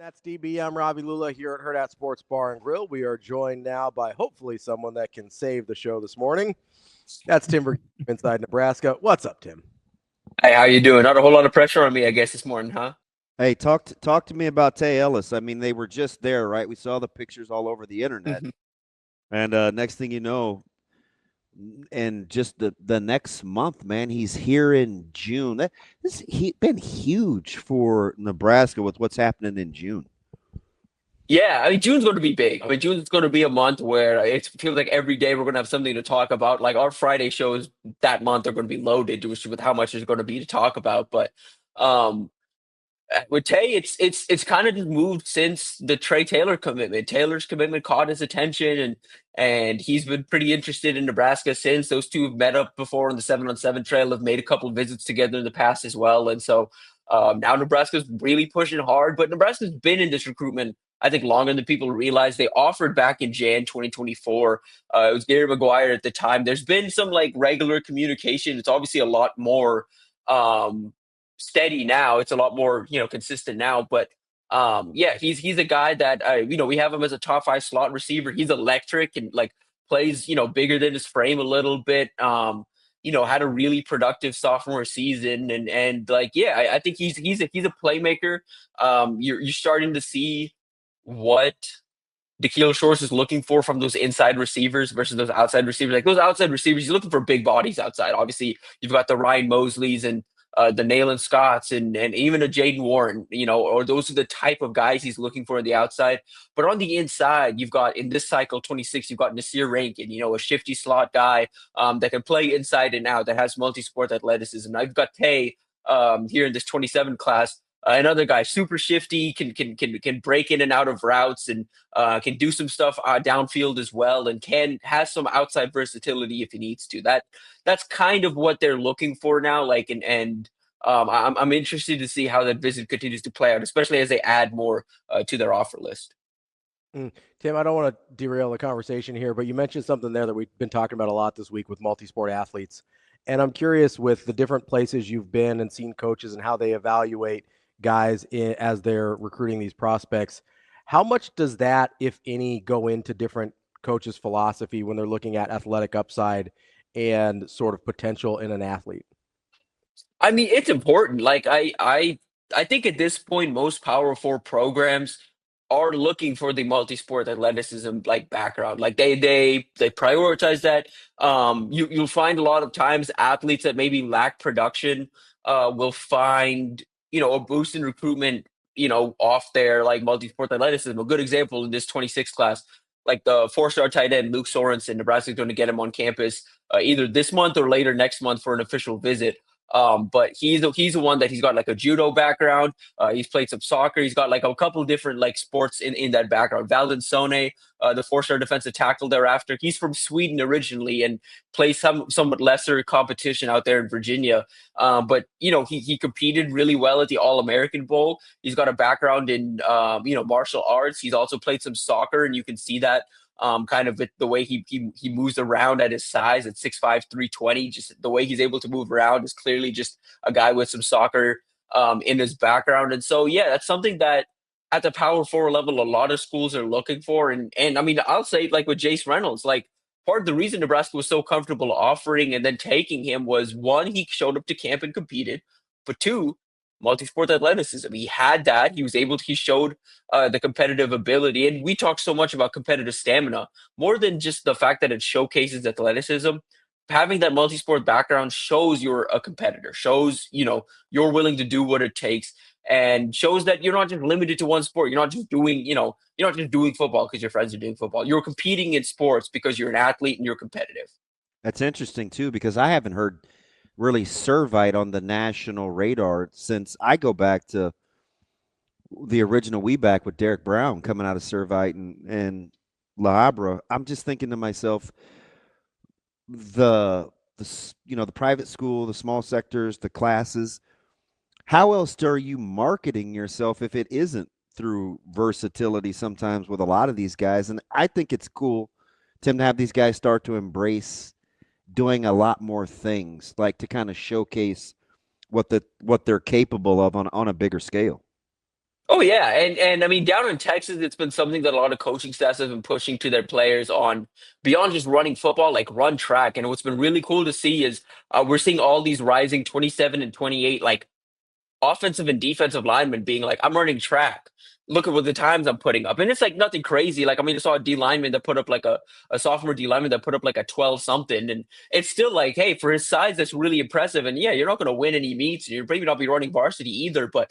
That's DB. I'm Ravi Lulla here at Hurrdat Sports Bar and Grill. We are joined now by hopefully someone that can save the show this morning. That's Tim Verghese of Inside Nebraska. What's up, Tim? Hey, how you doing? Not a whole lot of pressure on me, I guess, this morning, huh? Hey, talk to me about Tay Ellis. I mean, they were just there, right? We saw the pictures all over the internet, and next thing you know, and just the next month, man, he's here in June. He been huge for Nebraska with what's happening in June. Yeah, I mean, June's going to be big. I mean, June's going to be a month where it feels like every day we're going to have something to talk about. Like our Friday shows that month are going to be loaded with how much there's going to be to talk about. But um, with Tay, it's kind of just moved since the Trey Taylor commitment. Taylor's commitment caught his attention, and he's been pretty interested in Nebraska since. Those two have met up before on the 7-on-7 trail, have made a couple of visits together in the past as well. And so now Nebraska's really pushing hard, but Nebraska's been in this recruitment, I think, longer than people realize. They offered back in Jan 2024. It was Gary McGuire at the time. There's been some like regular communication. It's obviously a lot more steady now. It's a lot more, consistent now. But yeah, he's a guy that we have him as a top 5 slot receiver. He's electric and like plays, bigger than his frame a little bit. Had a really productive sophomore season, and like, yeah, I think he's a playmaker. You're starting to see what Da'Keil Shorts is looking for from those inside receivers versus those outside receivers. Like those outside receivers, he's looking for big bodies outside. Obviously, you've got the Ryan Mosleys and the Nayland Scotts and even a Jaden Warren, or those are the type of guys he's looking for on the outside. But on the inside, you've got in this cycle 26, you've got Nasir Rankin, a shifty slot guy that can play inside and out, that has multi-sport athleticism. Now you've got Tay here in this 27 class. Another guy, super shifty, can break in and out of routes, and can do some stuff downfield as well, and has some outside versatility if he needs to. That's kind of what they're looking for now. Like, I'm interested to see how that visit continues to play out, especially as they add more to their offer list. Tim, I don't want to derail the conversation here, but you mentioned something there that we've been talking about a lot this week with multi-sport athletes. And I'm curious, with the different places you've been and seen coaches and how they evaluate guys as they're recruiting these prospects, how much does that, if any, go into different coaches' philosophy when they're looking at athletic upside and sort of potential in an athlete? I mean, it's important. Like I think at this point, most Power Four programs are looking for the multi-sport athleticism like background. Like they prioritize that. You'll find a lot of times athletes that maybe lack production will find a boost in recruitment off their like multi-sport athleticism. A good example in this 26 class, like the 4-star tight end Luke Sorensen. Nebraska's going to get him on campus either this month or later next month for an official visit. But he's the one that he's got like a judo background. He's played some soccer. He's got like a couple different like sports in that background. Valdon Sone, the 4-star defensive tackle thereafter. He's from Sweden originally and plays somewhat lesser competition out there in Virginia. But he competed really well at the All American Bowl. He's got a background in martial arts. He's also played some soccer, and you can see that kind of the way he moves around at his size at 6'5", 320. Just the way he's able to move around is clearly just a guy with some soccer in his background. And so, yeah, that's something that at the Power Four level, a lot of schools are looking for. And I mean, I'll say like with Jace Reynolds, like part of the reason Nebraska was so comfortable offering and then taking him was, one, he showed up to camp and competed, but two, multi-sport athleticism. He had that. He showed the competitive ability. And we talk so much about competitive stamina, more than just the fact that it showcases athleticism. Having that multi-sport background shows you're a competitor, shows, you're willing to do what it takes, and shows that you're not just limited to one sport. You're not just doing football because your friends are doing football. You're competing in sports because you're an athlete and you're competitive. That's interesting too, because I haven't heard really Servite on the national radar since I go back to the original We Back with Derek Brown coming out of Servite and La Habra. I'm just thinking to myself, the private school, the small sectors, the classes. How else are you marketing yourself if it isn't through versatility? Sometimes with a lot of these guys, and I think it's cool, Tim, to have these guys start to embrace doing a lot more things, like to kind of showcase what they're capable of on a bigger scale. Oh yeah, and I mean down in Texas, it's been something that a lot of coaching staffs have been pushing to their players on beyond just running football, like run track. And what's been really cool to see is we're seeing all these rising 27 and 28 like offensive and defensive linemen being like, I'm running track. Look at what the times I'm putting up. And it's like nothing crazy. Like, I mean, I saw a D lineman that put up like a sophomore D lineman that put up like a 12 something. And it's still like, hey, for his size, that's really impressive. And yeah, you're not going to win any meets. And you're maybe not be running varsity either, but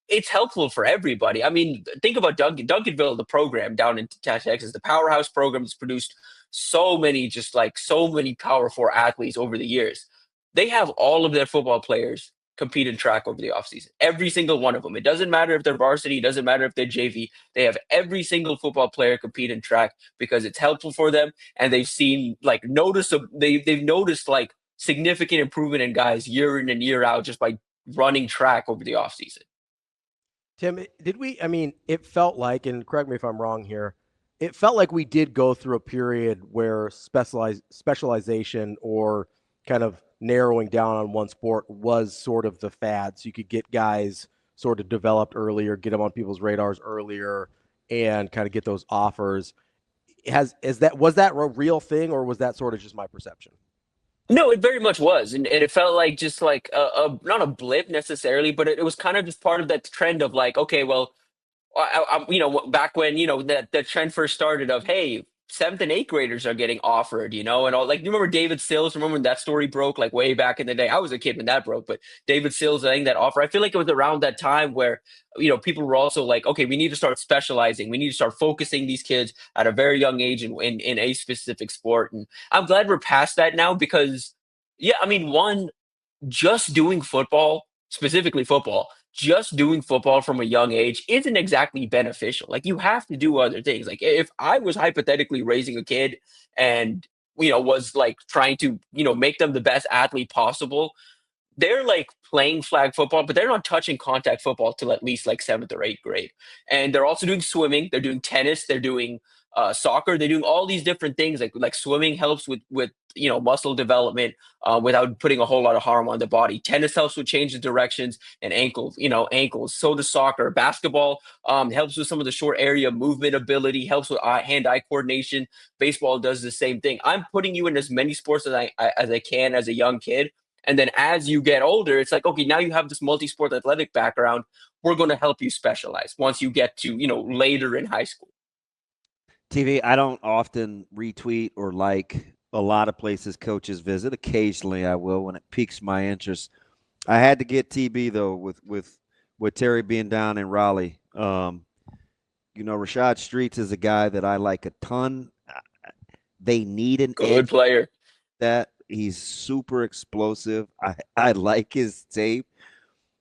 it's helpful for everybody. I mean, think about Duncanville, the program down in Texas, the powerhouse program has produced so many, just like so many Power Four athletes over the years. They have all of their football players compete in track over the offseason. Every single one of them. It doesn't matter if they're varsity, it doesn't matter if they're JV. They have every single football player compete in track because it's helpful for them, and they've seen like they've noticed like significant improvement in guys year in and year out just by running track over the offseason. Tim, I mean, it felt like, and correct me if I'm wrong here, it felt like we did go through a period where specialization or kind of narrowing down on one sport was sort of the fad. So you could get guys sort of developed earlier, get them on people's radars earlier, and kind of get those offers. Was that a real thing, or was that sort of just my perception? No, it very much was, and it felt like just like not a blip necessarily, but it was kind of just part of that trend of like, okay, well, back when that the trend first started of hey, seventh and eighth graders are getting offered, and all like you remember David Sills? Remember when that story broke like way back in the day? I was a kid when that broke, but David Sills getting that offer. I feel like it was around that time where people were also like, okay, we need to start specializing. We need to start focusing these kids at a very young age in a specific sport. And I'm glad we're past that now because, yeah, I mean, one just doing football, specifically football, just doing football from a young age isn't exactly beneficial. Like you have to do other things. Like if I was hypothetically raising a kid and was like trying to make them the best athlete possible, they're like playing flag football, but they're not touching contact football till at least like seventh or eighth grade. And they're also doing swimming, they're doing tennis, they're doing soccer, they're doing all these different things. Like swimming helps with muscle development without putting a whole lot of harm on the body. Tennis helps with change of directions and ankles. So does soccer. Basketball helps with some of the short area movement ability, helps with hand-eye coordination. Baseball does the same thing. I'm putting you in as many sports as I can as a young kid, and then as you get older, it's like, okay, now you have this multi-sport athletic background. We're going to help you specialize once you get to, later in high school. TV, I don't often retweet or like a lot of places coaches visit. Occasionally I will when it piques my interest. I had to get TB though with Terry being down in Raleigh. Rashad Streets is a guy that I like a ton. They need an Good edge player. that he's super explosive. I like his tape.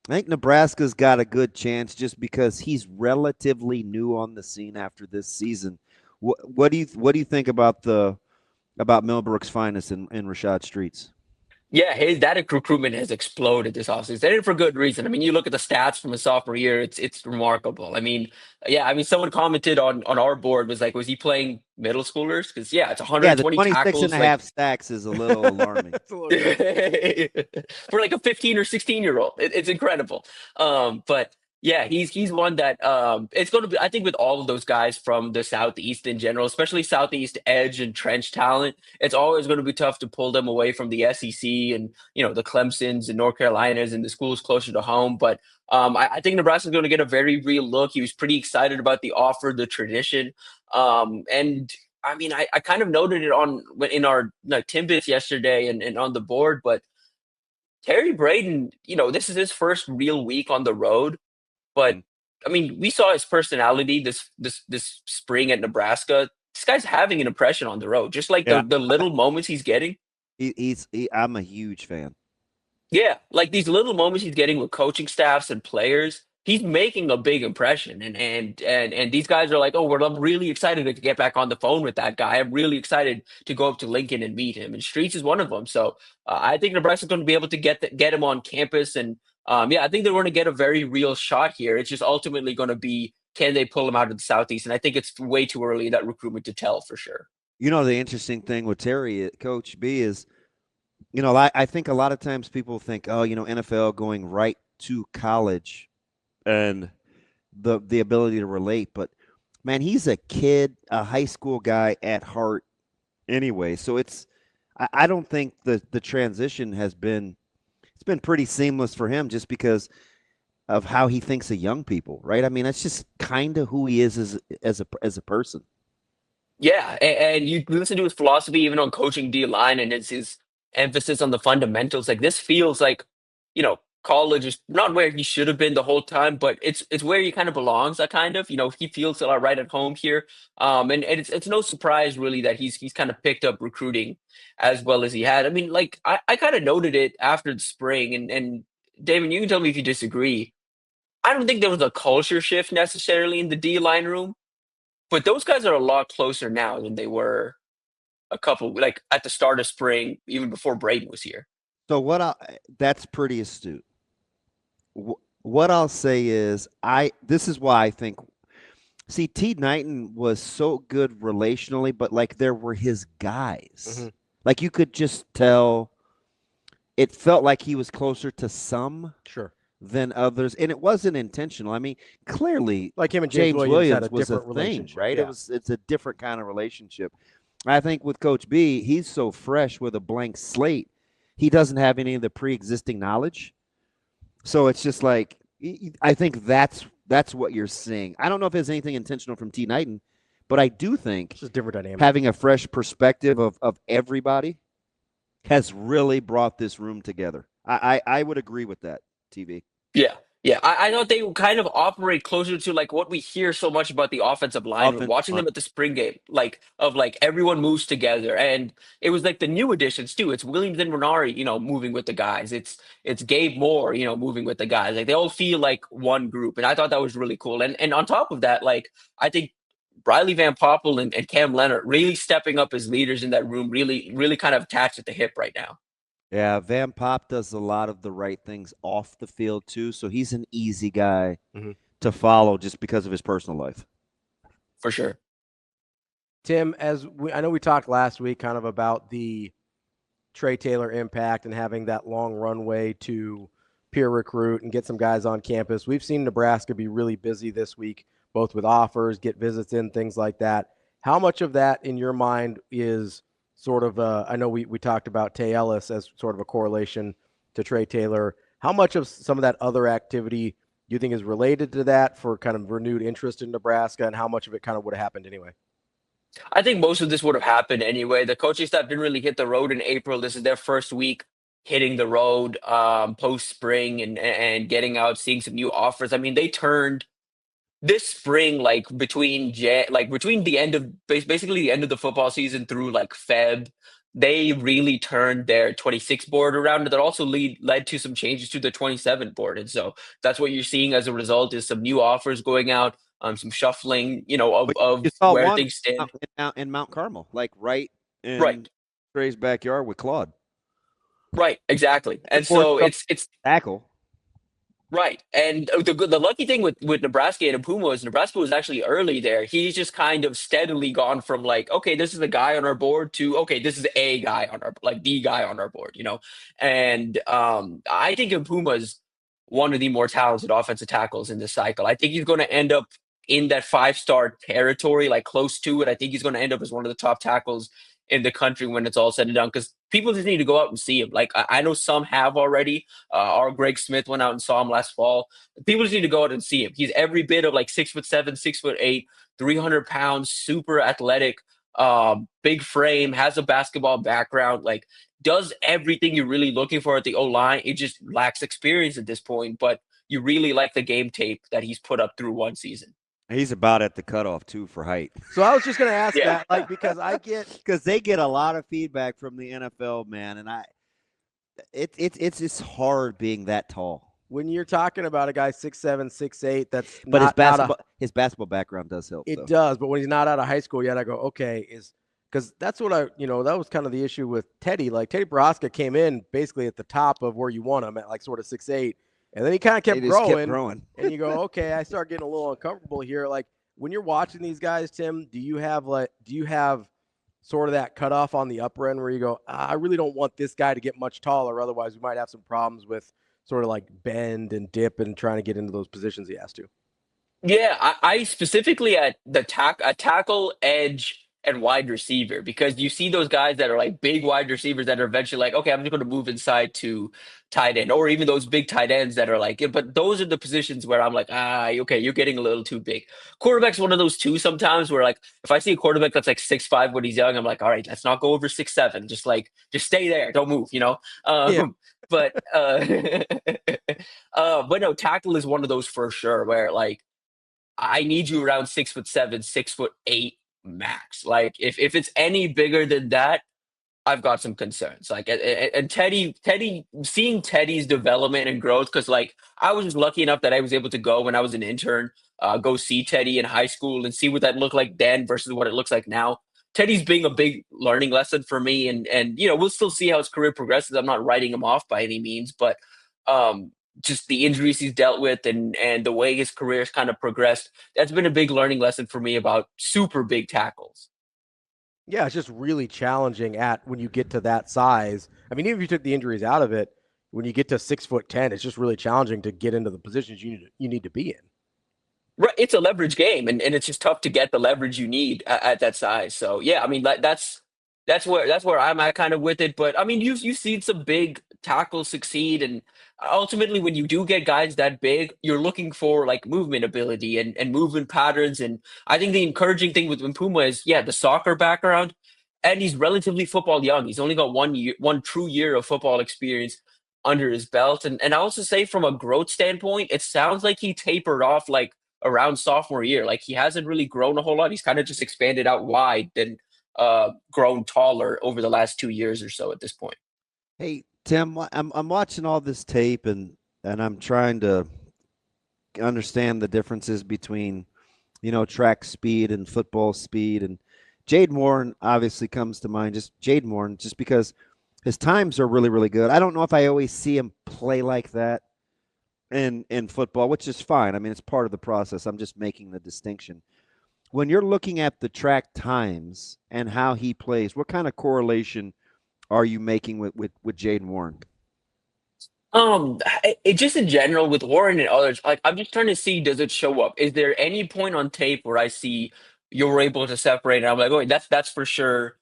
I think Nebraska's got a good chance just because he's relatively new on the scene after this season. What do you think about Millbrook's finest in Rashad Streets? Yeah, that recruitment has exploded this offseason, and for good reason. I mean, you look at the stats from his sophomore year; it's remarkable. I mean, yeah, I mean, someone commented on our board was like, was he playing middle schoolers? Because yeah, it's Yeah, the 120 26 and tackles, a like half stacks is a little alarming. That's a little crazy. for like a 15 or 16-year-old. It's incredible. But yeah, he's one that it's going to be. I think with all of those guys from the Southeast in general, especially Southeast edge and trench talent, it's always going to be tough to pull them away from the SEC and the Clemsons and North Carolinas and the schools closer to home. But I think Nebraska's going to get a very real look. He was pretty excited about the offer, the tradition, and I mean, I kind of noted it in our Timbits yesterday and on the board, but Terry Braden, this is his first real week on the road. But Mhm. I mean, we saw his personality this spring at Nebraska. This guy's having an impression on the road, just like Yeah, the little moments he's getting. I'm a huge fan. Yeah, like these little moments he's getting with coaching staffs and players, he's making a big impression. And these guys are like, oh, I'm really excited to get back on the phone with that guy. I'm really excited to go up to Lincoln and meet him. And Streets is one of them. So I think Nebraska's going to be able to get him on campus. And yeah, I think they're going to get a very real shot here. It's just ultimately going to be, can they pull him out of the Southeast? And I think it's way too early in that recruitment to tell for sure. The interesting thing with Terry, Coach B, is I think a lot of times people think, oh, NFL going right to college, and the ability to relate. But man, he's a kid, a high school guy at heart anyway. So I don't think the transition has been, it's been pretty seamless for him just because of how he thinks of young people, right? I mean, that's just kind of who he is as a person. Yeah, and you listen to his philosophy even on coaching D line and his emphasis on the fundamentals. Like this feels like, college is not where he should have been the whole time, but it's where he kind of belongs. Kind of, he feels right at home here. And it's no surprise really that he's kind of picked up recruiting as well as he had. I mean, like I kind of noted it after the spring, and Damon, you can tell me if you disagree. I don't think there was a culture shift necessarily in the D line room, but those guys are a lot closer now than they were like at the start of spring, even before Braden was here. So that's pretty astute. What I'll say is this is why I think, see, T. Knighton was so good relationally, but like there were his guys. Mm-hmm. Like you could just tell it felt like he was closer to some Sure. than others, and it wasn't intentional. I mean, clearly, Like him and James Williams had a was a different thing, relationship, right? yeah. It's a different kind of relationship. I think with Coach B, he's so fresh with a blank slate. He doesn't have any of the pre-existing knowledge, so it's just like I think that's what you're seeing. I don't know if there's anything intentional from T. Knighton, but I do think It's just different dynamic. having a fresh perspective of everybody has really brought this room together. I would agree with that, TV. Yeah. Yeah. I thought they kind of operate closer to like what we hear so much about the offensive line, watching them at the spring game, like everyone moves together. And it was like the new additions too. It's Williams and Renari, moving with the guys. It's Gabe Moore, moving with the guys. Like they all feel like one group. And I thought that was really cool. And on top of that, like I think Riley Van Poppel and Cam Leonard really stepping up as leaders in that room, really, really kind of attached at the hip right now. Yeah, Van Pop does a lot of the right things off the field too, so he's an easy guy to follow just because of his personal life. For sure. Tim, I know we talked last week kind of about the Trey Taylor impact and having that long runway to peer recruit and get some guys on campus. We've seen Nebraska be really busy this week, both with offers, get visits in, things like that. How much of that in your mind is sort of I know we talked about Tay Ellis as sort of a correlation to Trey Taylor. How much of some of that other activity do you think is related to that for kind of renewed interest in Nebraska, and how much of it kind of would have happened anyway? I think most of this would have happened anyway. The coaching staff didn't really hit the road in April. This is their first week hitting the road post spring and getting out, seeing some new offers. I mean, they turned this spring, like between the end of basically the end of the football season through like Feb, they really turned their 26 board around. That also led to some changes to the 27 board, and so that's what you're seeing as a result is some new offers going out, some shuffling, of You saw where one things stand. in Mount Carmel, like right in Right, Trey's backyard with Claude. right, exactly, and so it's tackle. Right. And the lucky thing with Nebraska and Puma is Nebraska was actually early there. He's just kind of steadily gone from like, okay, this is a guy on our board to, okay, this is a guy on our, like the guy on our board, And I think Puma's one of the more talented offensive tackles in this cycle. I think he's going to end up in that 5-star territory, like close to it. I think he's going to end up as one of the top tackles in the country when it's all said and done, because people just need to go out and see him. Like I know some have already. Our Greg Smith went out and saw him last fall. People just need to go out and see him. He's every bit of like 6'7", 6'8", 300 pounds, super athletic, big frame, has a basketball background, like does everything you're really looking for at the O-line. It just lacks experience at this point, but you really like the game tape that he's put up through one season. He's about at the cutoff too for height. So I was just going to ask Yeah. that, like, because they get a lot of feedback from the NFL, man, and it's hard being that tall. When you're talking about a guy 6'7", 6'8", that's but not his basketball background does help. It does, but when he's not out of high school yet, I go, okay, because that's what that was kind of the issue with Teddy. Like Teddy Baraska came in basically at the top of where you want him at, like sort of 6'8", and then he kind of kept growing. And you go, okay, I start getting a little uncomfortable here. Like when you're watching these guys, Tim, do you have sort of that cutoff on the upper end where you go, I really don't want this guy to get much taller, otherwise we might have some problems with sort of like bend and dip and trying to get into those positions he has to? Yeah, I specifically at the tackle, edge, and wide receiver because you see those guys that are like big wide receivers that are eventually like, okay, I'm just going to move inside to tight end, or even those big tight ends that are like, yeah, but those are the positions where I'm like, okay, you're getting a little too big. Quarterback's one of those too sometimes where like if I see a quarterback that's like 6'5" when he's young, I'm like, all right, let's not go over 6'7", just stay there, don't move, you know. Yeah. But but no, tackle is one of those for sure where like. I need you around 6'7", 6'8" max. Like if it's any bigger than that, I've got some concerns. Like and Teddy, seeing Teddy's development and growth, because like I was just lucky enough that I was able to go when I was an intern, go see Teddy in high school and see what that looked like then versus what it looks like now. Teddy's being a big learning lesson for me, and we'll still see how his career progresses. I'm not writing him off by any means, but um, just the injuries he's dealt with and the way his career's kind of progressed, that's been a big learning lesson for me about super big tackles. Yeah, it's just really challenging at when you get to that size. I mean, even if you took the injuries out of it, when you get to 6'10", it's just really challenging to get into the positions you need to be in. Right, it's a leverage game, and it's just tough to get the leverage you need at that size. So yeah, I mean that's where I'm at kind of with it. But I mean, you've seen some big tackles succeed, and ultimately, when you do get guys that big, you're looking for like movement ability and movement patterns. And I think the encouraging thing with Puma is the soccer background, and he's relatively football young. He's only got 1 year, 1 true year of football experience under his belt. And I also say from a growth standpoint, it sounds like he tapered off like around sophomore year. Like he hasn't really grown a whole lot. He's kind of just expanded out wide and grown taller over the last 2 years or so at this point. Hey, Tim, I'm watching all this tape and I'm trying to understand the differences between, track speed and football speed. And Jade Warren obviously comes to mind, just Jade Warren, just because his times are really, really good. I don't know if I always see him play like that in football, which is fine. I mean, it's part of the process. I'm just making the distinction. When you're looking at the track times and how he plays, what kind of correlation are you making with Jaden Warren? It just in general with Warren and others, like I'm just trying to see, does it show up? Is there any point on tape where I see you're able to separate? And I'm like, oh, that's for sure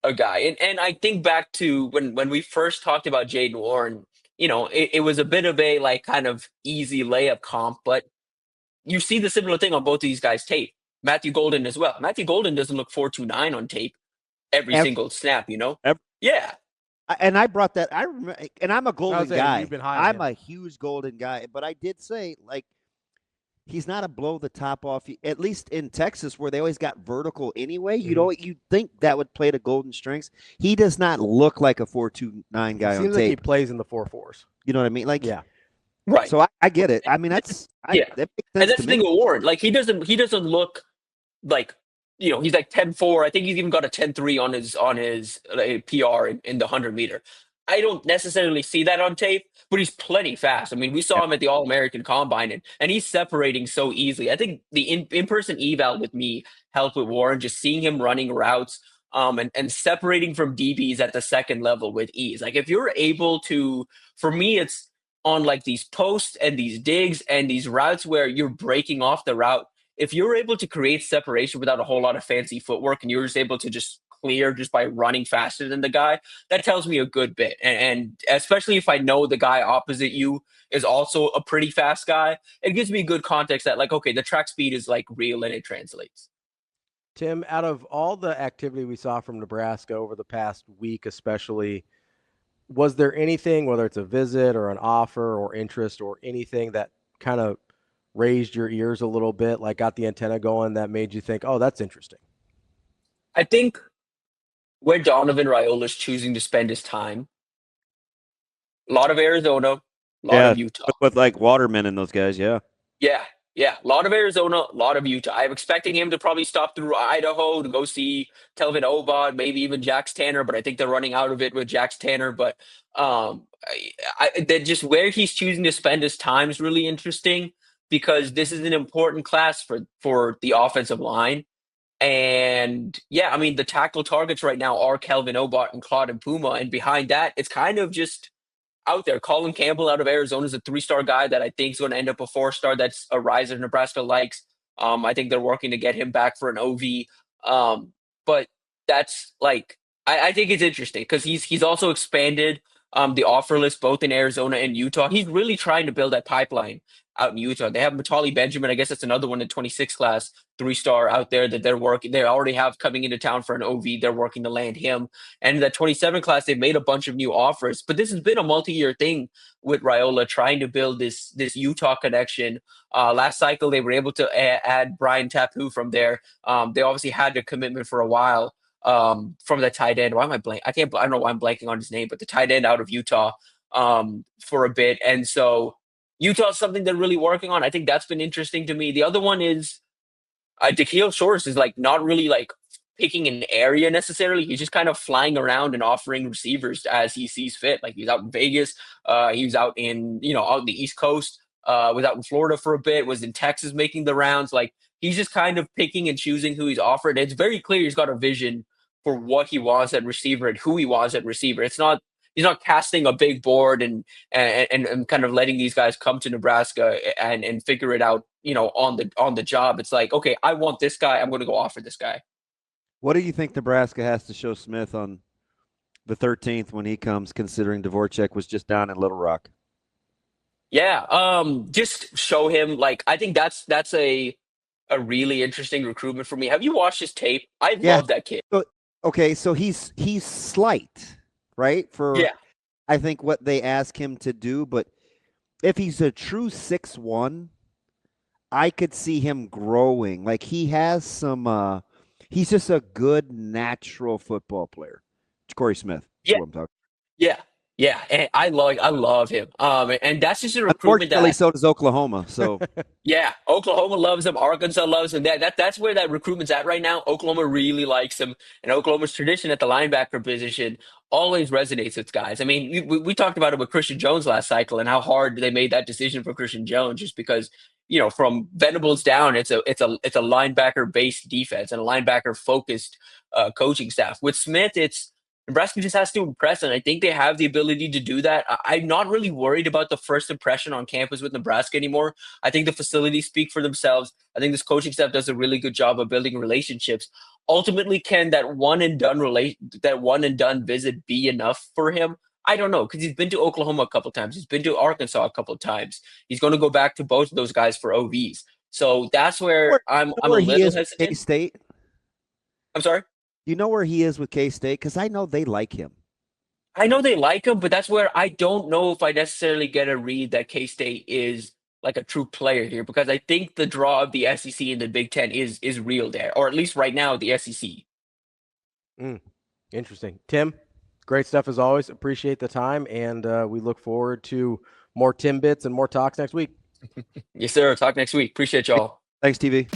a guy. And I think back to when we first talked about Jaden Warren, it was a bit of a like kind of easy layup comp, but you see the similar thing on both of these guys' tape. Matthew Golden as well. Matthew Golden doesn't look 4.29 on tape every Ever, single snap, you know? ever. Yeah. And I brought that. I remember, and I'm a I Golden was saying guy. you've been high on I'm him. a huge Golden guy, but I did say like he's not a blow the top off. At least in Texas, where they always got vertical anyway. You think that would play to Golden strengths. He does not look like a 4.29 He guy on seems like he tape. plays in the 4.4s. You know what I mean? Like, Yeah. Right. so I get it. I mean, Yeah. that makes And sense that's to the thing me. with Warren. Like he doesn't look like he's like 10.4. I think he's even got a 10.3 on his PR in the 100 meter. I don't necessarily see that on tape, but he's plenty fast. I mean, we Yeah. saw him at the All American Combine, and he's separating so easily. I think the in person eval with me helped with Warren, just seeing him running routes, and separating from DBs at the second level with ease. Like if you're able to, for me, it's on like these posts and these digs and these routes where you're breaking off the route. If you're able to create separation without a whole lot of fancy footwork and you're just able to just clear just by running faster than the guy, that tells me a good bit. And especially if I know the guy opposite you is also a pretty fast guy, it gives me good context that like, okay, the track speed is like real and it translates. Tim, out of all the activity we saw from Nebraska over the past week, especially, was there anything, whether it's a visit or an offer or interest or anything that kind of raised your ears a little bit, like got the antenna going that made you think, oh, that's interesting? I think where Donovan Raiola is choosing to spend his time, a lot of Arizona, a lot Yeah, of Utah. with like Waterman and those guys. Yeah. Yeah, yeah. A lot of Arizona, a lot of Utah. I'm expecting him to probably stop through Idaho to go see Telvin Obad, maybe even Jax Tanner, but I think they're running out of it with Jax Tanner. But that just where he's choosing to spend his time is really interesting because this is an important class for the offensive line. And yeah, I mean the tackle targets right now are Kelvin Obot and Claude and Puma, and behind that, it's kind of just out there. Colin Campbell out of Arizona is a 3-star guy that I think is going to end up a 4-star. That's a riser Nebraska likes. I think they're working to get him back for an OV. But that's like, I think it's interesting because he's also expanded the offer list both in Arizona and Utah. He's really trying to build that pipeline out in Utah. They have Matali Benjamin. I guess that's another one in 26 class, 3-star out there that they're working. They already have coming into town for an OV. They're working to land him. And in that 27 class, they've made a bunch of new offers. But this has been a multi-year thing with Raiola trying to build this Utah connection. Last cycle, they were able to add Brian Tapu from there. They obviously had the commitment for a while from the tight end. Why am I blank? I don't know why I'm blanking on his name, but the tight end out of Utah for a bit. And so Utah's something they're really working on. I think that's been interesting to me. The other one is Dakiel Shores is like not really like picking an area necessarily. He's just kind of flying around and offering receivers as he sees fit. Like he's out in Vegas. He was out in, out in the East Coast. Was out in Florida for a bit. Was in Texas making the rounds. Like he's just kind of picking and choosing who he's offered. It's very clear he's got a vision for what he wants at receiver and who he wants at receiver. He's not casting a big board and kind of letting these guys come to Nebraska and figure it out, on the job. It's like, okay, I want this guy. I'm going to go offer this guy. What do you think Nebraska has to show Smith on the 13th when he comes, considering Dvorak was just down in Little Rock? Yeah, just show him. Like, I think that's a really interesting recruitment for me. Have you watched his tape? I love that kid. So he's slight, right? For I think what they ask him to do, but if he's a true 6'1", I could see him growing. Like he has some he's just a good natural football player. Corey Smith. Yeah. What I'm talking. Yeah, and I love him. And that's just a recruitment Unfortunately, so does Oklahoma. So yeah, Oklahoma loves him. Arkansas loves him. That's where that recruitment's at right now. Oklahoma really likes him, and Oklahoma's tradition at the linebacker position always resonates with guys. I mean, we talked about it with Christian Jones last cycle and how hard they made that decision for Christian Jones, just because from Venables down, it's a linebacker based defense and a linebacker focused coaching staff. With Smith, it's Nebraska just has to impress, and I think they have the ability to do that. I'm not really worried about the first impression on campus with Nebraska anymore. I think the facilities speak for themselves. I think this coaching staff does a really good job of building relationships. Ultimately, can that one and done visit be enough for him? I don't know, because he's been to Oklahoma a couple of times. He's been to Arkansas a couple of times. He's going to go back to both of those guys for OVs. So that's where I'm a little hesitant. K-State? I'm sorry? You know where he is with K-State? Because I know they like him. I know they like him, but that's where I don't know if I necessarily get a read that K-State is like a true player here, because I think the draw of the SEC and the Big Ten is real there, or at least right now, the SEC. Interesting. Tim, great stuff as always. Appreciate the time, and we look forward to more Tim bits and more talks next week. Yes, sir. Talk next week. Appreciate y'all. Thanks, TV.